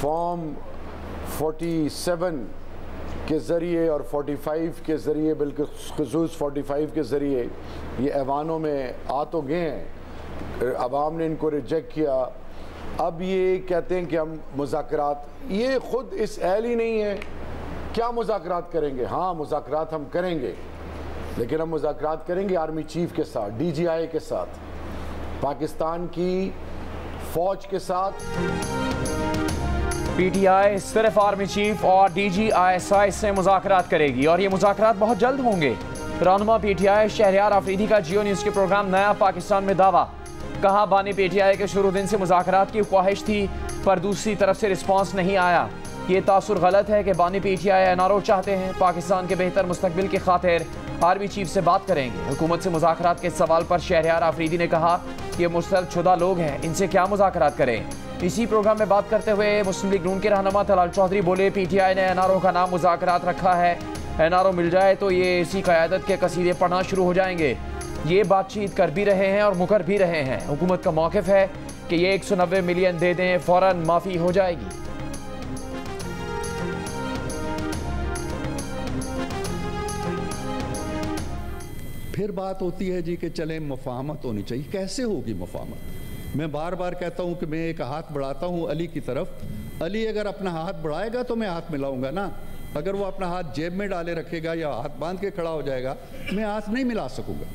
Form 47 के ज़रिए और 45 के ज़रिए, बल्कि ख़ुसूस 45 के ज़रिए ये ऐवानों में आ तो गए हैं, अवाम ने इनको रिजेक्ट किया। अब ये कहते हैं कि हम मुज़ाकरात, ये ख़ुद इस अहल ही नहीं है, क्या मुज़ाकरात करेंगे? हाँ, मुज़ाकरात हम करेंगे, लेकिन हम मुज़ाकरात करेंगे आर्मी चीफ के साथ, DGI के साथ, पाकिस्तान की फ़ौज के साथ। PTI सिर्फ आर्मी चीफ और DG ISI से मुज़ाकरात करेगी और ये मुज़ाकरात बहुत जल्द होंगे। रहनुमा PTI शहरयार आफरीदी का जियो न्यूज़ के प्रोग्राम नया पाकिस्तान में दावा। कहा बानी PTI के शुरू दिन से मुज़ाकरात की ख्वाहिश थी, पर दूसरी तरफ से रिस्पांस नहीं आया। ये तासुर गलत है कि बानी PTI NRO चाहते हैं। पाकिस्तान के बेहतर मुस्तकबिल की खातिर आर्मी चीफ से बात करेंगे। हुकूमत से मुज़ाकरात के सवाल पर शहरयार आफरीदी ने कहा कि ये मुस्तरदशुदा लोग हैं, इनसे क्या मुज़ाकरात करें। इसी प्रोग्राम में बात करते हुए मुस्लिम लीग नून के रहनुमा तलाल चौधरी बोले, PTI ने NRO का नाम मुज़ाकरात रखा है, NRO मिल जाए तो ये इसी क़यादत के कसीदे पढ़ना शुरू हो जाएंगे। ये बातचीत कर भी रहे हैं और मुकर भी रहे हैं। हुकूमत का मौक़िफ़ है कि ये 190 मिलियन दे दें, फ़ौरन माफ़ी हो जाएगी। फिर बात होती है जी कि चलें मुफाहमत होनी चाहिए। कैसे होगी मुफाहमत? मैं बार बार कहता हूं कि मैं एक हाथ बढ़ाता हूं अली की तरफ। अली अगर अपना हाथ बढ़ाएगा तो मैं हाथ मिलाऊंगा ना। अगर वो अपना हाथ जेब में डाले रखेगा या हाथ बांध के खड़ा हो जाएगा, मैं हाथ नहीं मिला सकूंगा।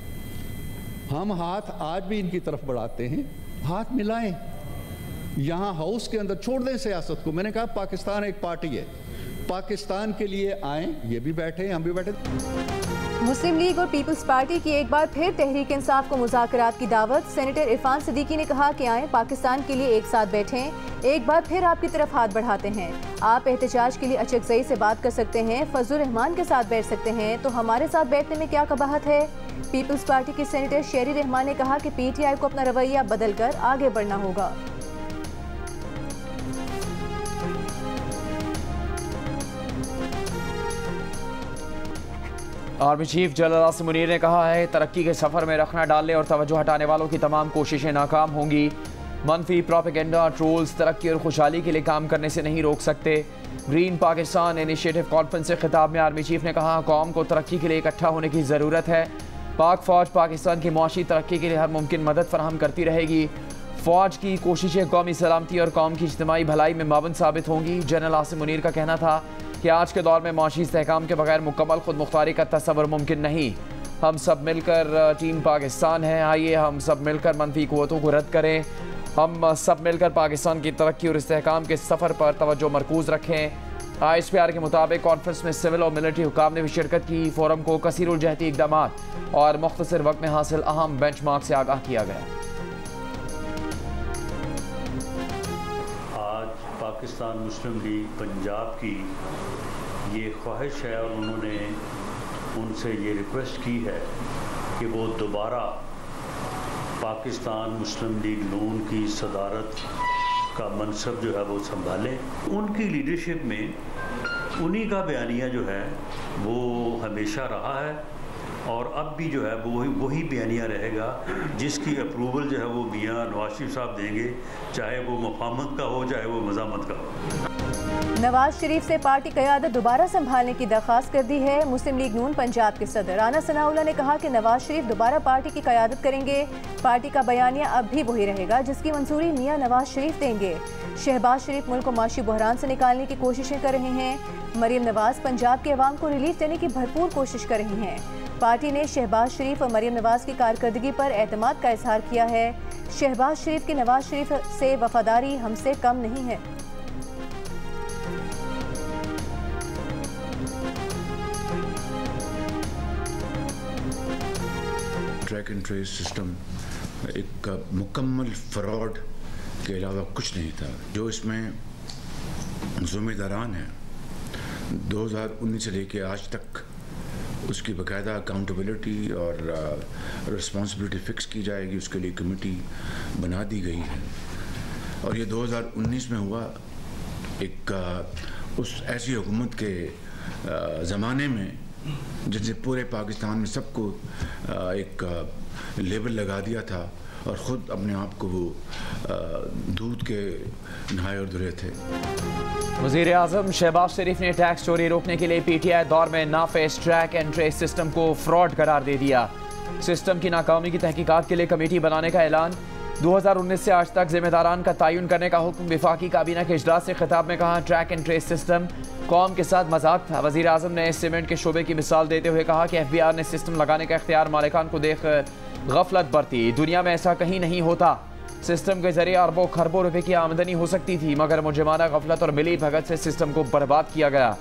हम हाथ आज भी इनकी तरफ बढ़ाते हैं, हाथ मिलाएं। यहाँ हाउस के अंदर छोड़ दें सियासत को। मैंने कहा पाकिस्तान एक पार्टी है, पाकिस्तान के लिए आए, ये भी बैठे, हम भी बैठे। मुस्लिम लीग और पीपल्स पार्टी की एक बार फिर तहरीक इंसाफ को मुज़ाकरात की दावत। सेनेटर इरफान सिद्दीकी ने कहा कि आएँ, पाकिस्तान के लिए एक साथ बैठें। एक बार फिर आपकी तरफ हाथ बढ़ाते हैं। आप एहतजाज के लिए अचकज़ई से बात कर सकते हैं, फजलुर रहमान के साथ बैठ सकते हैं, तो हमारे साथ बैठने में क्या कबाहत है। पीपल्स पार्टी के सेनेटर शेरी रहमान ने कहा कि PTI को अपना रवैया बदल कर आगे बढ़ना होगा। Army chief general Asim Munir ने कहा है, तरक्की के सफ़र में रखना डालने और तवज्जो हटाने वालों की तमाम कोशिशें नाकाम होंगी। मनफी प्रोपेगेंडा ट्रोल्स तरक्की और खुशहाली के लिए काम करने से नहीं रोक सकते। ग्रीन पाकिस्तान इनिशिएटिव कॉन्फ्रेंस से खिताब में आर्मी चीफ ने कहा, कौम को तरक्की के लिए इकट्ठा होने की ज़रूरत है। पाक फ़ौज पाकिस्तान की मुआशी तरक्की के लिए हर मुमकिन मदद फराहम करती रहेगी। फ़ौज की कोशिशें कौमी सलामती और कौम की इज्तिमाई भलाई में मावन साबित होंगी। जनरल आसिम मुनीर का कहना था कि आज के दौर में माशी इस्तेहकाम के बगैर मुकम्मल खुद मुख्तारी का तस्वर मुमकिन नहीं। हम सब मिलकर टीम पाकिस्तान है। आइए हम सब मिलकर मनफी क़ुव्वतों को रद्द करें। हम सब मिलकर पाकिस्तान की तरक्की और इस्तेहकाम के सफ़र पर तवज्जो मरकूज़ रखें। ISPR के मुताबिक कॉन्फ्रेंस में सिविल और मिलिट्री हुकाम ने भी शिरकत की। फोरम को कसीरुल जहती इक़दाम और मुख्तसर वक्त में हासिल अहम बेंचमार्क से आगाह किया गया। पाकिस्तान मुस्लिम लीग पंजाब की ये ख्वाहिश है और उन्होंने उनसे ये रिक्वेस्ट की है कि वो दोबारा पाकिस्तान मुस्लिम लीग नून की सदारत का मनसब जो है वो संभालें। उनकी लीडरशिप में उन्हीं का बयानिया जो है वो हमेशा रहा है और अब भी जो है वो वही बयानिया रहेगा जिसकी अप्रूवल जो है वो मियाँ नवाज शरीफ साहब देंगे, चाहे वो मुफाहमत का हो चाहे वो मज़ामत का हो। नवाज शरीफ से पार्टी क़यादत दोबारा संभालने की दरख्वास्त कर दी है। मुस्लिम लीग नून पंजाब के सदर राना सनाउल्लाह ने कहा कि नवाज शरीफ दोबारा पार्टी की क़यादत करेंगे। पार्टी का बयानिया अब भी वही रहेगा जिसकी मंजूरी मियाँ नवाज शरीफ देंगे। शहबाज शरीफ मुल्क को माशी बहरान से निकालने की कोशिशें कर रहे हैं। मरीम नवाज पंजाब के अवाम को रिलीफ देने की भरपूर कोशिश कर रही हैं। पार्टी ने शहबाज शरीफ और मरीम नवाज की कारकर्दगी पर एतमाद का इजहार किया है। शहबाज शरीफ की नवाज शरीफ से वफादारी हमसे कम नहीं है। ट्रैक एंड ट्रेस सिस्टम एक मुकम्मल फ्रॉड के अलावा कुछ नहीं था। जो इसमें ज़िम्मेदारान हैं 2019 से लेके आज तक उसकी बाकायदा अकाउंटेबिलिटी और रिस्पॉन्सिबिलिटी फ़िक्स की जाएगी। उसके लिए कमेटी बना दी गई है और ये 2019 में हुआ एक उस ऐसी हुकूमत के ज़माने में जिसने पूरे पाकिस्तान में सबको एक लेबल लगा दिया था और ख़ुद अपने आप को वो दूध के नहाए और धुले थे। वज़ीर आज़म शहबाज शरीफ ने टैक्स चोरी रोकने के लिए PTI दौर में नाफेस ट्रैक एंड ट्रेस सिस्टम को फ्रॉड करार दे दिया। सिस्टम की नाकामी की तहकीकात के लिए कमेटी बनाने का ऐलान। 2019 से आज तक जिम्मेदारान का तयन करने का हुक्म। वफाकी काबीना के इजलास से खिताब में कहा, ट्रैक एंड ट्रेस सिस्टम कौम के साथ मजाक था। वज़ीर आज़म ने सीमेंट के शोबे की मिसाल देते हुए कहा कि FBR ने सिस्टम लगाने का इख्तियार मालिकान को देख गफलत बरती। दुनिया में ऐसा कहीं नहीं होता। सिस्टम के जरिए अरबों खरबों रुपए की आमदनी हो सकती थी, मगर मुजरिमाना गफलत और मिली भगत से सिस्टम को बर्बाद किया गया।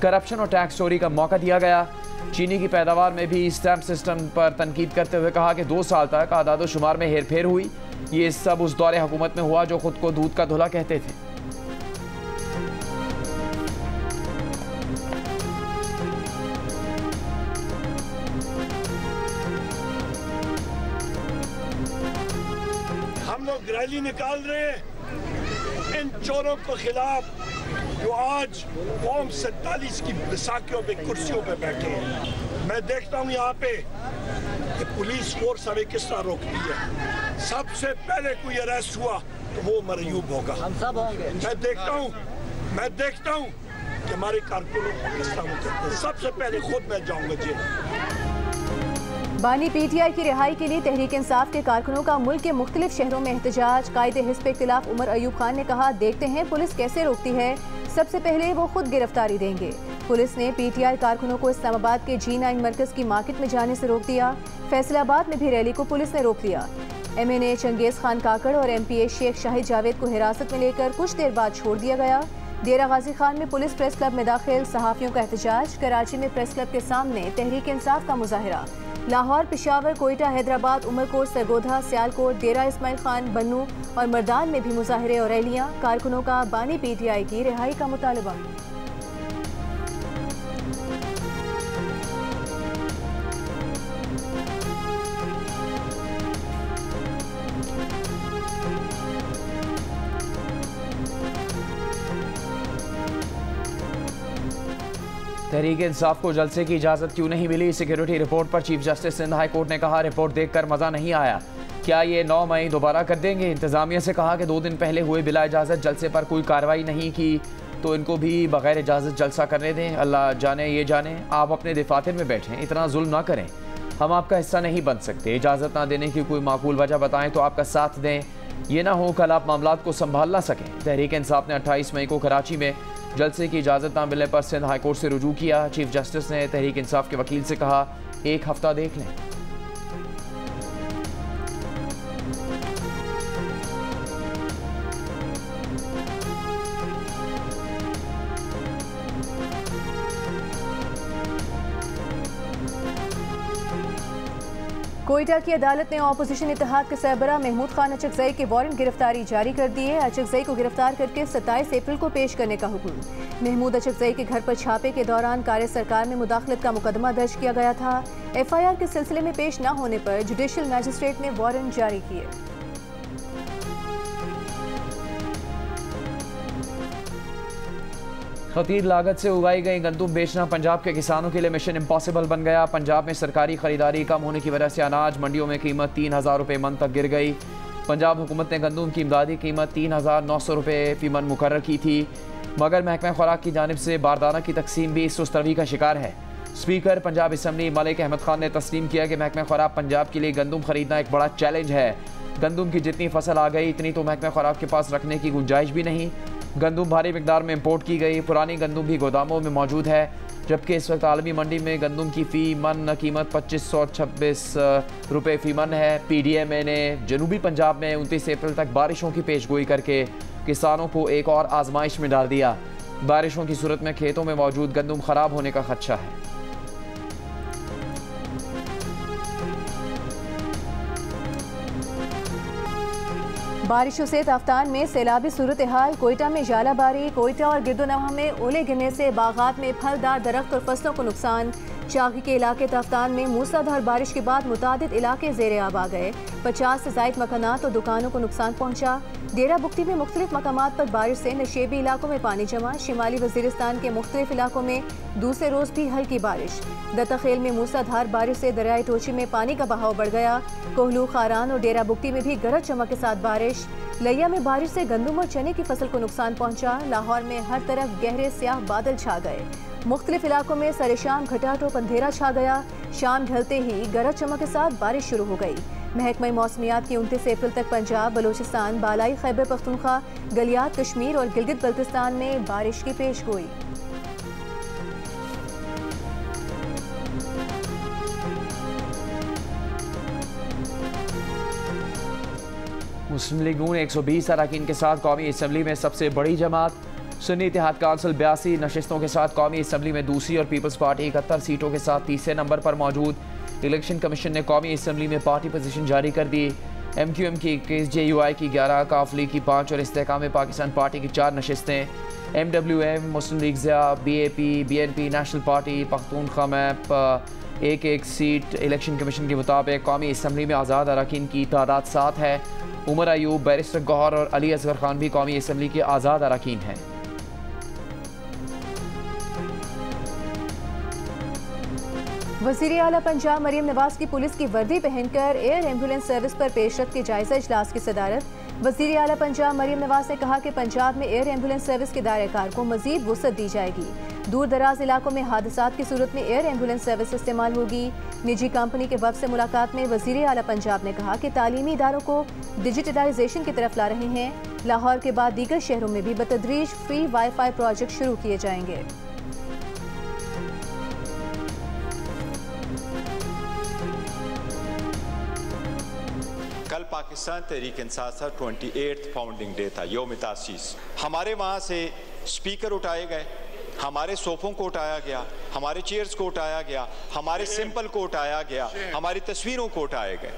करप्शन और टैक्स चोरी का मौका दिया गया। चीनी की पैदावार में भी स्टैम्प सिस्टम पर तनकीद करते हुए कहा कि 2 साल तक आदाद शुमार में हेरफेर हुई। ये सब उस दौरे हुकूमत में हुआ जो खुद को दूध का धुला कहते थे। हम लोग रैली निकाल रहे हैं इन चोरों के खिलाफ जो आज कौम 47 की बैसाखियों पे कुर्सियों पे बैठे हैं। मैं देखता हूँ यहाँ पे कि पुलिस फोर्स हमें किस तरह रोकती है। सबसे पहले कोई अरेस्ट हुआ तो वो मरयूब होगा। हम सब होंगे। मैं देखता हूँ कि हमारे कारकुनों को किस तरह वो करते हैं। सबसे पहले खुद मैं जाऊँगा जेल। बानी PTI की रिहाई के लिए तहरीक इंसाफ के कारकुनों का मुल्क के मुख्तलिफ शहरों में एहतजाज। कायदे हिस्ब के खिलाफ उमर अयूब खान ने कहा, देखते हैं पुलिस कैसे रोकती है। सबसे पहले वो खुद गिरफ्तारी देंगे। पुलिस ने PTI कारकुनों को इस्लामाबाद के G9 मरकज की मार्केट में जाने से रोक दिया। फैसलाबाद में भी रैली को पुलिस ने रोक दिया। MNA चंगेज खान काकड़ और MPA शेख शाहिद जावेद को हिरासत में लेकर कुछ देर बाद छोड़ दिया गया। डेरा गाजी खान में पुलिस प्रेस क्लब में दाखिल सहाफ़ियों का एहतजाज। कराची में प्रेस क्लब के सामने तहरीक इंसाफ का मुजाहिरा। लाहौर, पेशावर, कोयटा, हैदराबाद, उमरकोट, सरगोधा, सियालकोट, डेरा इस्माइल खान, बन्नू और मर्दान में भी मुजाहिरे और रैलियां। कारकुनों का बानी PTI की रिहाई का मुतालबा। तहरीक इंसाफ को जलसे की इजाज़त क्यों नहीं मिली? सिक्योरिटी रिपोर्ट पर chief justice Sindh high court ने कहा, रिपोर्ट देखकर मज़ा नहीं आया। क्या ये 9 मई दोबारा कर देंगे? इंतज़ामिया से कहा कि 2 दिन पहले हुए बिला इजाज़त जलसे पर कोई कार्रवाई नहीं की तो इनको भी बगैर इजाज़त जलसा करने दें। अल्लाह जाने ये जाने, आप अपने दफातर में बैठें, इतना जुल्म ना करें। हम आपका हिस्सा नहीं बन सकते। इजाज़त ना देने की कोई माकूल वजह बताएं तो आपका साथ दें। ये ना हो कल आप मामलात को संभाल ना सकें। तहरीक इंसाफ ने 28 मई को कराची में जलसे की इजाज़त ना मिलने पर सिंध हाईकोर्ट से रुजू किया। चीफ जस्टिस ने तहरीक इंसाफ के वकील से कहा, 1 हफ्ता देख लें। कोयटा की अदालत ने अपोजिशन इत्तेहाद के सरबराह महमूद खान अचकजई के वारंट गिरफ्तारी जारी कर दी है। अचकजई को गिरफ्तार करके 27 अप्रैल को पेश करने का हुक्म। महमूद अचकजई के घर पर छापे के दौरान कार्य सरकार में मुदाखलत का मुकदमा दर्ज किया गया था। FIR के सिलसिले में पेश न होने पर जुडिशल मैजिस्ट्रेट ने वारंट जारी किए। खतीर लागत से उगाई गई गंदुम बेचना पंजाब के किसानों के लिए मिशन इम्पॉसिबल बन गया। पंजाब में सरकारी खरीदारी कम होने की वजह से अनाज मंडियों में कीमत 3000 रुपये मन तक गिर गई। पंजाब हुकूमत ने गंदुम की इमदादी कीमत 3900 रुपये फी मन मुकर्रर की थी, मगर महकमा खुराक की जानिब से बारदाना की तकसीम भी सुस्तरवी का शिकार है। स्पीकर पंजाब असम्बली मलिक अहमद खान ने तस्लीम किया कि महकमा खुराक पंजाब के लिए गंदुम खरीदना एक बड़ा चैलेंज है। गंदुम की जितनी फसल आ गई इतनी तो महकमा खुराक के पास रखने की गुंजाइश भी नहीं। गंदुम भारी मिकदार में इंपोर्ट की गई। पुरानी गंदुम भी गोदामों में मौजूद है, जबकि इस वक्त आलमी मंडी में गंदुम की फ़ी मन कीमत 2526 रुपये फ़ी मन है। PDMA ने जनूबी पंजाब में 29 अप्रैल तक बारिशों की पेशगोई करके किसानों को एक और आजमाइश में डाल दिया। बारिशों की सूरत में खेतों में मौजूद गंदुम ख़राब होने का खदशा है। बारिशों से ताफ्तान में सैलाबी सूरत हाल। कोयटा में जालाबारी, कोयटा और गिरदोनवा में ओले गिरने से बागात में फलदार दरख्त और फसलों को नुकसान। शाखी के इलाके तफ्तान में मूसलाधार बारिश के बाद मुतादिद इलाके ज़ेरे आब आ गए। 50 से ज़ायद मकानात और दुकानों को नुकसान पहुंचा। डेरा बुख्ती में मुख्तलिफ मकामात पर बारिश से नशेबी इलाकों में पानी जमा। शिमाली वजीरिस्तान के मुख्तलिफ इलाकों में दूसरे रोज़ भी हल्की बारिश। दत्ताखेल में मूसलाधार बारिश से दरियाए टोची में पानी का बहाव बढ़ गया। कोहलू, खारान और डेरा बुख्ती में भी गरज चमक के साथ बारिश। लिया में बारिश से गंदम और चने की फसल को नुकसान पहुंचा। लाहौर में हर तरफ गहरे स्याह बादल छा गए। मुख्तलिफ इलाकों में सरे शाम घटाटोप अंधेरा छा गया। शाम ढलते ही गरज चमक के साथ बारिश शुरू हो गई। महकमा मौसमियात की 29 अप्रैल तक पंजाब, बलूचिस्तान, बालाई खैबर पख्तूनख्वा, गलियात कश्मीर और गिलगित बल्तिस्तान में बारिश की पेशगोई। मुस्लिम लीग नून 120 अरकान के साथ कौमी असम्बली में सबसे बड़ी जमात। सुन्नी इत्तेहाद काउंसिल 82 नशिस्तों के साथ कौमी असम्बली में दूसरी और पीपल्स पार्टी 71 सीटों के साथ तीसरे नंबर पर मौजूद। इलेक्शन कमीशन ने कौमी असम्बली में पार्टी पोजीशन जारी कर दी। MQM की 21, JUI की 11, काफ लीग की 5 और इस्तेहकाम पाकिस्तान पार्टी की 4 नशिस्तें। MWM, Muslim League Zia, BAP, BNP, National Party, Pakhtunkhwa MAP एक सीट। इलेक्शन कमीशन के मुताबिक कौमी असम्बली में आज़ाद अरकान की तादाद 7 है। उमर अयूब, बैरिस्टर गौहर और अली असगर खान भी कौमी असम्बली के आज़ाद अरकान हैं। वज़ीर आला पंजाब मरीम नवाज की पुलिस की वर्दी पहनकर एयर एम्बुलेंस सर्विस पर पेशरफ के जायजा इजलास की सदारत। वज़ीर आला पंजाब मरीम नवाज ने कहा कि पंजाब में एयर एम्बुलेंस सर्विस के दायरेकार को मजीद वुसअत दी जाएगी। दूर दराज इलाकों में हादसात की सूरत में एयर एम्बुलेंस सर्विस इस्तेमाल होगी। निजी कंपनी के वफ़द से मुलाकात में वज़ीर आला पंजाब ने कहा कि तालीमी इदारों को डिजिटलाइजेशन की तरफ ला रहे हैं। लाहौर के बाद दीगर शहरों में भी बतदरीज फ्री वाईफाई प्रोजेक्ट शुरू किए जाएंगे। कल पाकिस्तान तहरीक इंसाफ का 28th फाउंडिंग डे था, योम तासीस। हमारे वहाँ से स्पीकर उठाए गए, हमारे सोफ़ों को उठाया गया, हमारे चेयर्स को उठाया गया, हमारे सिंपल को उठाया गया, हमारी तस्वीरों को उठाए गए।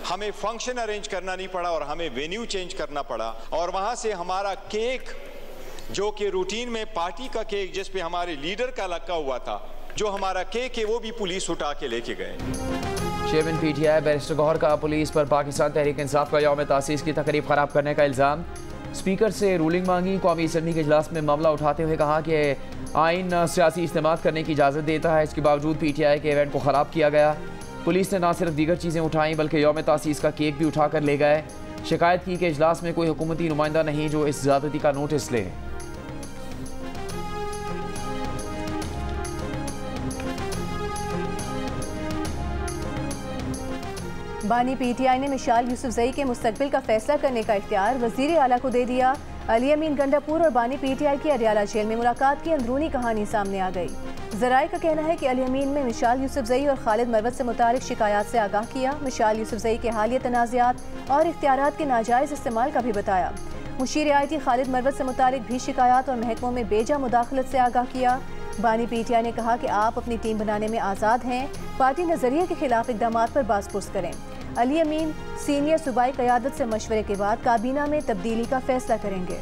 हमें फंक्शन अरेंज करना नहीं पड़ा और हमें वेन्यू चेंज करना पड़ा। और वहाँ से हमारा केक, जो कि रूटीन में पार्टी का केक जिस पे हमारे लीडर का लगा हुआ था, जो हमारा केक है वो भी पुलिस उठा के लेके गए। चेयरमैन PTI बैरिस्टर गौहर का पुलिस पर पाकिस्तान तहरीक इंसाफ का यौम तासीस की तकरीब खराब करने का इल्ज़ाम। स्पीकर से रूलिंग मांगी। कौमी असम्बली के इजलास में मामला उठाते हुए कहा कि आइन सियासी इस्तेमाल करने की इजाज़त देता है, इसके बावजूद PTI के इवेंट को ख़राब किया गया। पुलिस ने न सिर्फ दीगर चीज़ें उठाई बल्कि यौम तासीस का केक भी उठा कर ले गए। शिकायत की कि इजलास में कोई हुकूमती नुमाइंदा नहीं जो इस ज़्यादती का नोटिस ले। बानी PTI ने मिशाल यूसुफजई के मुस्तकबिल का फैसला करने का इख्तियार वज़ीर आला को दे दिया। अली अमीन गंडापुर और बानी PTI की अडियाला जेल में मुलाकात की अंदरूनी कहानी सामने आ गई। ज़राए का कहना है कि अली अमीन में मिशाल यूसुफजई और खालिद मरवत से मुतालिक शिकायत से आगाह किया। मिशाल यूसुफजई के हालिया तनाज़ात और इख्तियारात के नाजायज़ इस्तेमाल का भी बताया। मुशीर आईटी खालिद मरवत से मुतालिक भी शिकायत और महकमों में बेजा मुदाखलत से आगाह किया। बानी PTI ने कहा कि आप अपनी टीम बनाने में आज़ाद हैं, पार्टी नजरिए के खिलाफ इक़दाम पर बाज़पुर्स करें। अली अमीन सीनियर सूबाई क़यादत से मशवरे के बाद काबीना में तब्दीली का फैसला करेंगे।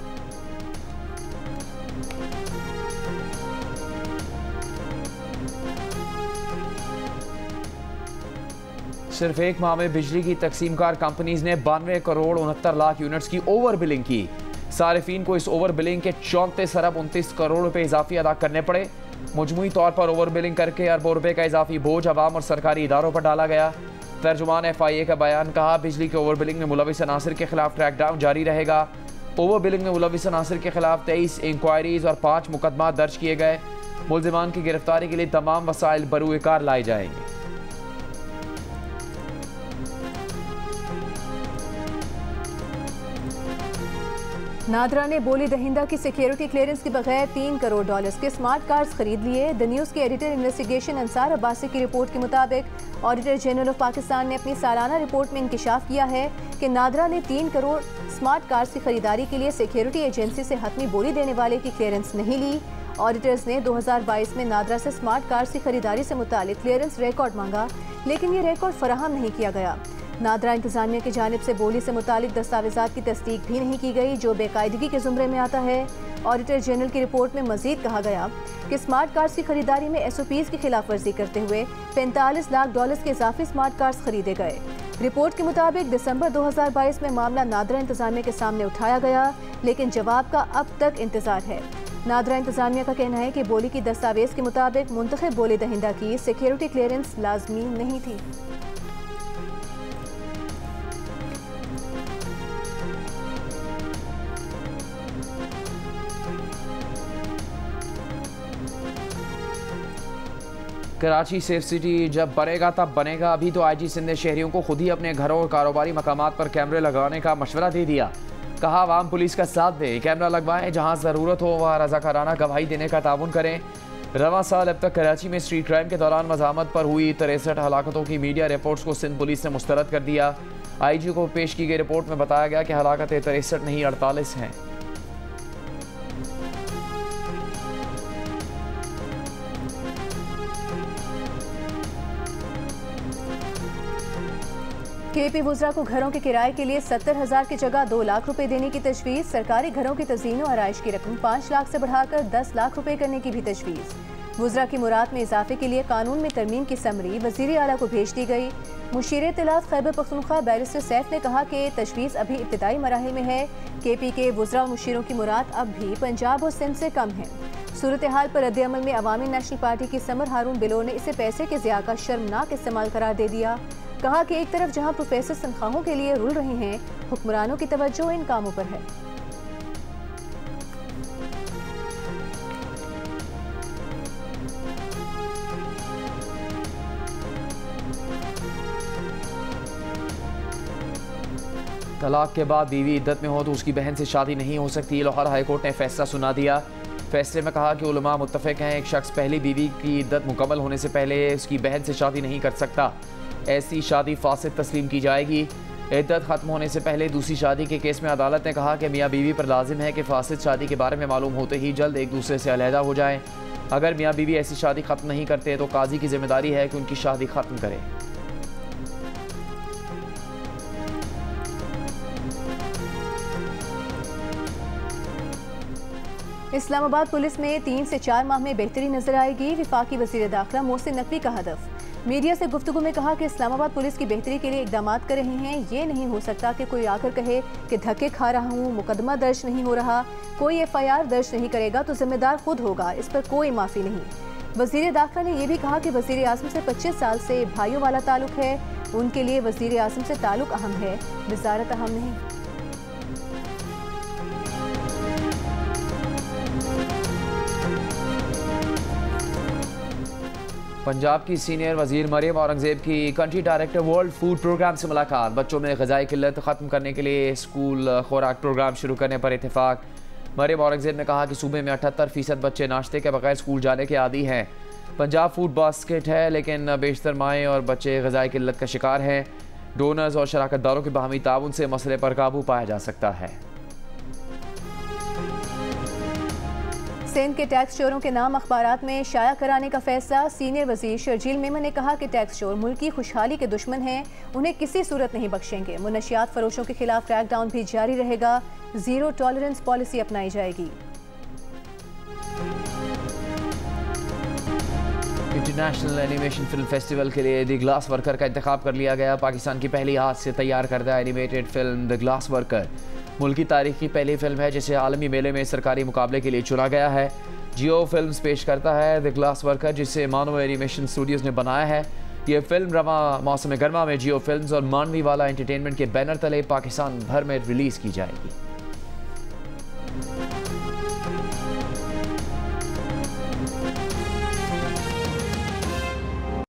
सिर्फ एक माह में बिजली की तकसीमकार कंपनीज ने 92 करोड़ 69 लाख यूनिट्स की ओवर बिलिंग की। सारिफीन को इस ओवर बिलिंग के 34 अरब 29 करोड़ रुपए इजाफी अदा करने पड़े। मजमूई तौर पर ओवर बिलिंग करके अरबों रुपए का इजाफी बोझ अवाम और सरकारी इदारों पर डाला गया। तर्जुमान FIA का बयान, कहा बिजली के ओवर बिलिंग में मुलविस अनासिर के खिलाफ क्रैकडाउन जारी रहेगा। ओवर बिलिंग में मुलविस अनासिर के खिलाफ 23 इंक्वायरीज और 5 मुकदमा दर्ज किए गए। मुल्जिमान की गिरफ्तारी के लिए तमाम वसाइल बरूएकार लाए जाएंगे। नादरा ने बोली दहिंदा की सिक्योरिटी क्लियरेंस के बगैर 3 करोड़ डॉलर्स के स्मार्ट कार्ड्स खरीद लिए। द न्यूज़ के एडिटर इन्वेस्टिगेशन अंसार अब्बासी की रिपोर्ट के मुताबिक ऑडिटर जनरल ऑफ पाकिस्तान ने अपनी सालाना रिपोर्ट में इंकिशाफ किया है कि नादरा ने 3 करोड़ स्मार्ट कार्ड्स की खरीदारी के लिए सिक्योरिटी एजेंसी से हतमी बोली देने वाले की क्लियरेंस नहीं ली। ऑडिटर्स ने 2022 में नादरा से स्मार्ट कार्ड्स की खरीदारी से मुतालिक क्लियरेंस रिकॉर्ड मांगा, लेकिन ये रिकॉर्ड फराहम नहीं किया गया। नादरा इंतजामिया की जानिब से बोली से मुतालिक दस्तावेजात की तस्दीक भी नहीं की गई, जो बेकायदगी के जुमरे में आता है। ऑडिटर जनरल की रिपोर्ट में मजीद कहा गया कि स्मार्ट कार्ड्स की खरीदारी में SOPs की खिलाफ वर्जी करते हुए $45 लाख के इजाफी स्मार्ट कार्ड्स खरीदे गए। रिपोर्ट के मुताबिक दिसंबर 2022 में मामला नादरा इंतजामिया के सामने उठाया गया, लेकिन जवाब का अब तक इंतजार है। नादरा इंतजामिया का कहना है कि बोली की दस्तावेज के मुताबिक मुंतखब बोली दहिंदा की सिक्योरिटी क्लियरेंस लाजमी नहीं थी। कराची सेफ सिटी जब बनेगा तब बनेगा। अभी तो IG सिंध ने शहरियों को खुद ही अपने घरों और कारोबारी मकामात पर कैमरे लगाने का मशवरा दे दिया। कहा आवाम पुलिस का साथ दे, कैमरा लगवाएं, जहां ज़रूरत हो वहाँ रज़ाकाराना गवाही देने का ताउन करें। रवां साल अब तक कराची में स्ट्रीट क्राइम के दौरान मज़ामत पर हुई 63 हलाकतों की मीडिया रिपोर्ट्स को सिंध पुलिस ने मुस्तरद कर दिया। IG को पेश की गई रिपोर्ट में बताया गया कि हलाकतें 63 नहीं 48 हैं। KP वुज़रा को घरों के किराए के लिए 70,000 की जगह 2 लाख रुपए देने की तजवीज़। सरकारी घरों की तज़ीन और आराइश की रकम 5 लाख से बढ़ाकर 10 लाख रुपए करने की भी तजवीज़। वुज़रा की मुराद में इजाफे के लिए कानून में तरमीम की समरी वज़ीर आला को भेज दी गई। मुशीर इत्तलात खैबर पख्तूनख्वा बैरिस्टर सैफ ने कहा कि तजवीज़ अभी इब्तिदाई मराहिल में है। KP के वुज़रा और मुशीरों की मुराद अब भी पंजाब और सिंध से कम है। सूरत हाल पर रद्द-ए-अमल में अवामी नेशनल पार्टी की समर हारून बिलो ने इसे पैसे के ज़िया का शर्मनाक इस्तेमाल करार दे दिया। कहा कि एक तरफ जहां प्रोफेसर तनख्वाहों के लिए रुल रहे हैं, हुक्मरानों की तवज्जो इन कामों पर है। तलाक के बाद बीवी इद्दत में हो तो उसकी बहन से शादी नहीं हो सकती। लाहौर हाईकोर्ट ने फैसला सुना दिया। फैसले में कहा कि उलमा मुत्तफिक हैं, एक शख्स पहली बीवी की इद्दत मुकम्मल होने से पहले उसकी बहन से शादी नहीं कर सकता। ऐसी शादी फासिद तस्लीम की जाएगी। इद्दत ख़त्म होने से पहले दूसरी शादी के केस में अदालत ने कहा कि मियाँ बीवी पर लाजिम है कि फासिद शादी के बारे में मालूम होते ही जल्द एक दूसरे से अलहदा हो जाएं। अगर मियाँ बीवी ऐसी शादी ख़त्म नहीं करते तो काजी की जिम्मेदारी है कि उनकी शादी ख़त्म करे। इस्लामाबाद पुलिस में 3 से 4 माह में बेहतरी नजर आएगी। वफाकी वज़ीर दाखिला मोहसिन नकवी का हदफ। मीडिया से गुफ्तगू में कहा कि इस्लामाबाद पुलिस की बेहतरी के लिए इकदाम कर रहे हैं। ये नहीं हो सकता कि कोई आकर कहे कि धक्के खा रहा हूँ, मुकदमा दर्ज नहीं हो रहा। कोई FIR दर्ज नहीं करेगा तो जिम्मेदार खुद होगा, इस पर कोई माफ़ी नहीं। वज़ीर दाखिला ने यह भी कहा कि वज़ीर आज़म से 25 साल से भाइयों वाला ताल्लुक है। उनके लिए वज़ीर आज़म से ताल्लुक अहम है, वज़ारत अहम नहीं। पंजाब की सीनियर वजीर मरियम औरंगजेब की country director world food programme से मुलाकात। बच्चों में ग़िज़ाई किल्लत ख़त्म करने के लिए स्कूल खुराक प्रोग्राम शुरू करने पर इत्तेफाक। मरियम औरंगजेब ने कहा कि सूबे में 78% बच्चे नाश्ते के बगैर स्कूल जाने के आदी हैं। पंजाब फूड बास्केट है, लेकिन बेशतर माएँ और बच्चे ग़िज़ाई किल्लत का शिकार हैं। डोनर्स और शराकतदारों के बाहमी ताउन से मसले पर काबू पाया जा सकता है। सिंध के टैक्स चोरों के नाम अखबारात में शाया कराने का फैसला। सीनियर वजीर शर्जील मेमन ने कहा कि टैक्स चोर मुल्क की खुशहाली के दुश्मन हैं, उन्हें किसी सूरत नहीं बख्शेंगे। मुनशियात फरोशों के खिलाफ क्रैकडाउन भी जारी रहेगा। जीरो टॉलरेंस पॉलिसी अपनाई जाएगी। इंटरनेशनल एनिमेशन फिल्म फेस्टिवल के लिए द ग्लास वर्कर का इंतखाब कर लिया गया। पाकिस्तान की पहली हाथ से तैयार करदा animated film the glass worker मुल्क की तारीख की पहली फिल्म है जिसे आलमी मेले में सरकारी मुकाबले के लिए चुना गया है। जियो फिल्म्स पेश करता है द ग्लास वर्कर, जिसे मानो एनिमेशन स्टूडियोज़ ने बनाया है। यह फिल्म रवां मौसम गर्मा में जियो फिल्म्स और मानवी वाला एंटरटेनमेंट के बैनर तले पाकिस्तान भर में रिलीज़ की जाएगी।